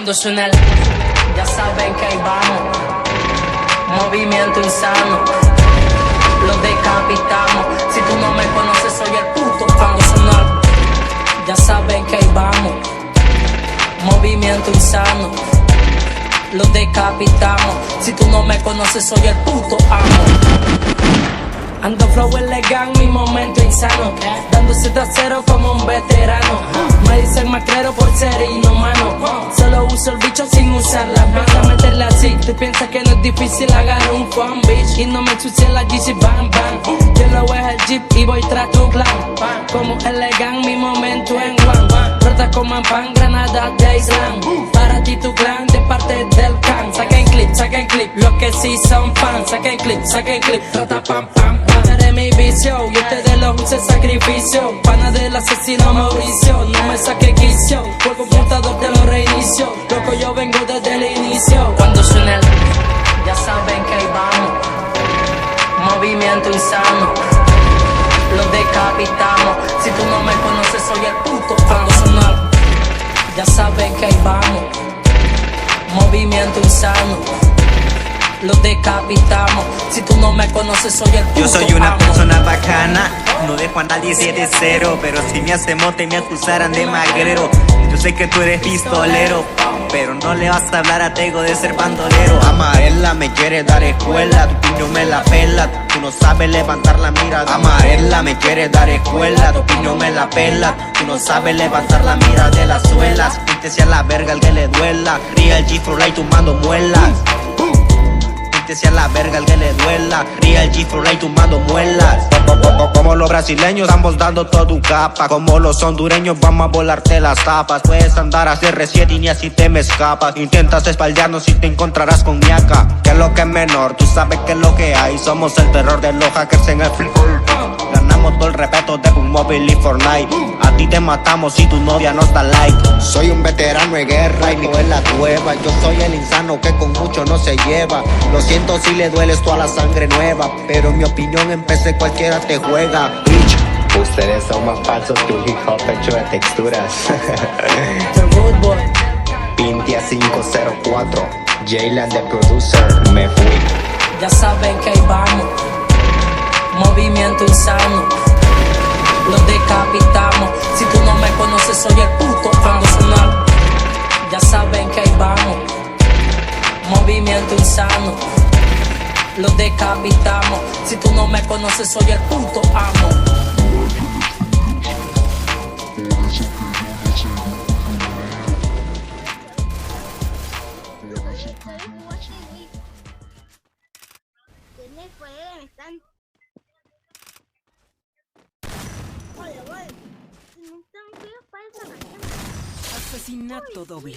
Cuando suena el, ya saben que ahí vamos. Movimiento insano, los decapitamos. Si tú no me conoces, soy el puto. Cuando suena el, ya saben que ahí vamos. Movimiento insano, los decapitamos. Si tú no me conoces, soy el puto amo. Ando flow elegant, mi momento insano, dándose trasero como un veterano. Me dicen macrero por ser inhumano. Solo uso el bicho sin usar las manos. A meterle así, tú piensas que no es difícil agarrar un fan, bitch. Y no me ensucie la GC bam bam. Yo lo es el jeep y voy tras tu clan. Como elegant, mi momento en one. Rota como en pan, granadas de Islam. Para ti tu clan, de parte del can. Saquen clip, los que sí son fans. Saquen clip, rota pam pam. Eres mi vicio y ustedes los usen sacrificio. Pana del asesino Mauricio, no me saque quicio. Por computador te lo reinicio. Loco, yo vengo desde el inicio. Cuando suena el, ya saben que ahí vamos. Movimiento insano, los decapitamos. Si tú no me conoces, soy el puto. Cuando suena el, ya saben que ahí vamos. Movimiento insano, los decapitamos. Si tú no me conoces, soy el puto. Yo soy una persona bacana, no dejo a nadie 7-0. Pero si me hace mote me acusaran de magrero. Yo sé que tú eres pistolero, pero no le vas a hablar a Tego de ser bandolero. Amarela me quiere dar escuela, tu piño me la pela. Tú no sabes levantar la mirada. Amarela me quiere dar escuela, tu piño me la pela. Tú no sabes levantar la mira de las suelas. Píntese a la verga al que le duela. Ría el G4 tumbando muelas. Píntese a la verga al que le duela. Ría el G4 tumbando muelas. Como los brasileños estamos dando todo tu capa. Como los hondureños vamos a volarte las tapas. Puedes andar a CR7 y ni así te me escapas. Intentas espaldarnos y te encontrarás con ñaca. Que es lo que es menor, tú sabes que es lo que hay. Somos el terror de los hackers en el Free Fire. Ganamos todo el respeto de un móvil y Fortnite. A ti te matamos si tu novia nos da like. Soy un veterano de guerra y vivo en la cueva. Yo soy el insano que con mucho no se lleva. Lo siento si le dueles toda la sangre nueva, pero en mi opinión en PC cualquiera te juega, bitch. Ustedes son más falsos que un hip hop hecho de texturas. Pintia 504, Jaylan the producer, me fui. Ya saben que ahí vamos. Movimiento insano, los decapitamos. Si tú no me conoces, soy el puto. Cuando suena, ya saben que ahí vamos. Movimiento insano, los decapitamos. Si tú no me conoces, soy el puto amo. Asesinato doble.